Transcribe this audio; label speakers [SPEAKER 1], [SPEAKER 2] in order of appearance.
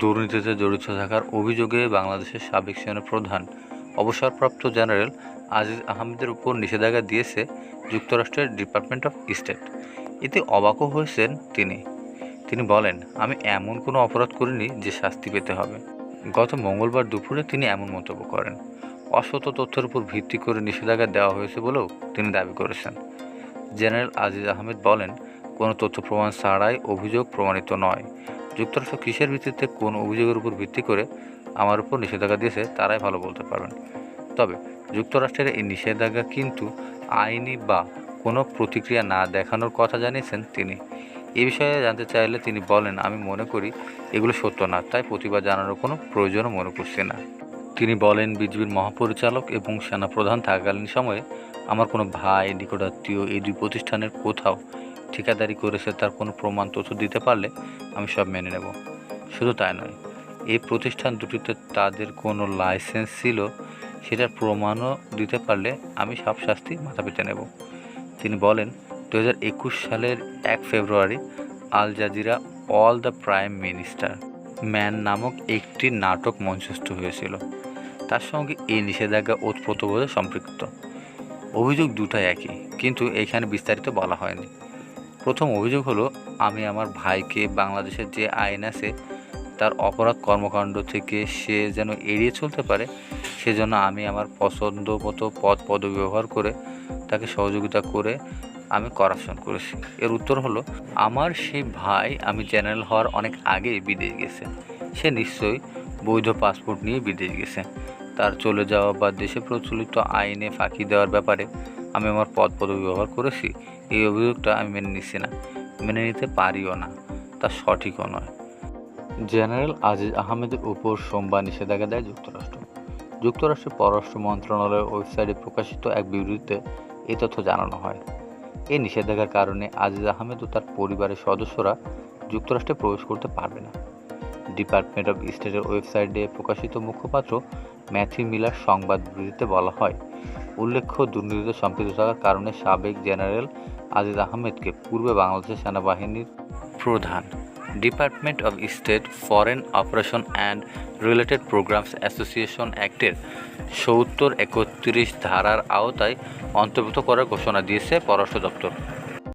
[SPEAKER 1] দুর্নীতিতে জড়িত থাকার অভিযোগে বাংলাদেশের সাবেক সেনাপ্রধান অবসরপ্রাপ্ত জেনারেল আজিজ আহমেদের উপর নিষেধাজ্ঞা দিয়েছে যুক্তরাষ্ট্রের ডিপার্টমেন্ট অফ স্টেট। এতে অবাকও হয়েছেন তিনি বলেন, আমি এমন কোনো অপরাধ করিনি যে শাস্তি পেতে হবে। গত মঙ্গলবার দুপুরে তিনি এমন মন্তব্য করেন। অসত্য তথ্যের উপর ভিত্তি করে নিষেধাজ্ঞা দেওয়া হয়েছে বলেও তিনি দাবি করেছেন। জেনারেল আজিজ আহমেদ বলেন, কোনো তথ্য প্রমাণ ছাড়াই অভিযোগ প্রমাণিত নয়। যুক্তরাষ্ট্র কিসের ভিত্তিতে কোন অভিযোগের উপর ভিত্তি করে আমার উপর নিষেধাজ্ঞা দিয়েছে তারাই ভালো বলতে পারবেন। তবে যুক্তরাষ্ট্রের এই নিষেধাজ্ঞা কিন্তু আইনি বা কোনো প্রতিক্রিয়া না দেখানোর কথা জানিয়েছেন তিনি। এ বিষয়ে জানতে চাইলে তিনি বলেন, আমি মনে করি এগুলো সত্য না, তাই প্রতিবাদ জানানোর কোনো প্রয়োজনও মনে করছি না। তিনি বলেন, বিজিবির মহাপরিচালক এবং সেনাপ্রধান থাকাকালীন সময়ে আমার কোনো ভাই, নিকটাত্মীয় এই দুই প্রতিষ্ঠানের কোথাও ঠিকাদারি করেছে তার কোনো প্রমাণ তথ্য দিতে পারলে আমি সব মেনে নেব। শুধু তাই নয়, এই প্রতিষ্ঠান দুটিতে তাদের কোনো লাইসেন্স ছিল সেটার প্রমাণও দিতে পারলে আমি সব শাস্তি মাথা পেতে নেব। তিনি বলেন, 2021 সালের 1 February Al Jazeera all the prime minister man নামক একটি নাটক মঞ্চস্থ হয়েছিল। তার সঙ্গে এই নিষেধাজ্ঞা ওতপ্রোতভাবে সম্পৃক্ত। অভিযোগ দুটাই একই, কিন্তু এখানে বিস্তারিত বলা হয়নি। প্রথম অভিযোগ হলো, আমি আমার ভাইকে বাংলাদেশের যে আইন আছে তার অপরাধ কর্মকাণ্ড থেকে সে যেন এড়িয়ে চলতে পারে সেজন্য আমি আমার পছন্দ মতো পদবি ব্যবহার করে তাকে সহযোগিতা করে আমি করাপশন করেছি। এর উত্তর হলো, আমার সেই ভাই আমি জেনারেল হওয়ার অনেক আগেই বিদেশ গেছে। সে নিশ্চয়ই বৈধ পাসপোর্ট নিয়ে বিদেশ গেছে। তার চলে যাওয়া বা দেশে প্রচলিত আইনে ফাঁকি দেওয়ার ব্যাপারে আমি আমার পদবি ব্যবহার করেছি। এই অভিযোগটা আমি মেনে নিচ্ছি না, মেনে নিতে পারিও না, তা সঠিকও নয়। জেনারেল আজিজ আহমেদের উপর সোমবার নিষেধাজ্ঞা দেয় যুক্তরাষ্ট্র। যুক্তরাষ্ট্রের পররাষ্ট্র মন্ত্রণালয়ের ওয়েবসাইটে প্রকাশিত এক বিবৃতিতে এই তথ্য জানানো হয়। এই নিষেধাজ্ঞার কারণে আজিজ আহমেদ ও তার পরিবারের সদস্যরা যুক্তরাষ্ট্রে প্রবেশ করতে পারবে না। ডিপার্টমেন্ট অফ স্টেটের ওয়েবসাইটে প্রকাশিত মুখপাত্র ম্যাথিউ মিলার সংবাদ বিবৃতিতে বলা হয়, উল্লেখ্য, দুর্নীতিতে সম্পৃক্ত থাকার কারণে সাবেক জেনারেল আজিজ আহমেদকে পূর্বে বাংলাদেশের সেনাবাহিনীর প্রধান department of state foreign operation and related programmes association অ্যাক্টের 70-31 ধারার আওতায় অন্তর্ভুক্ত করার ঘোষণা দিয়েছে পররাষ্ট্র দপ্তর।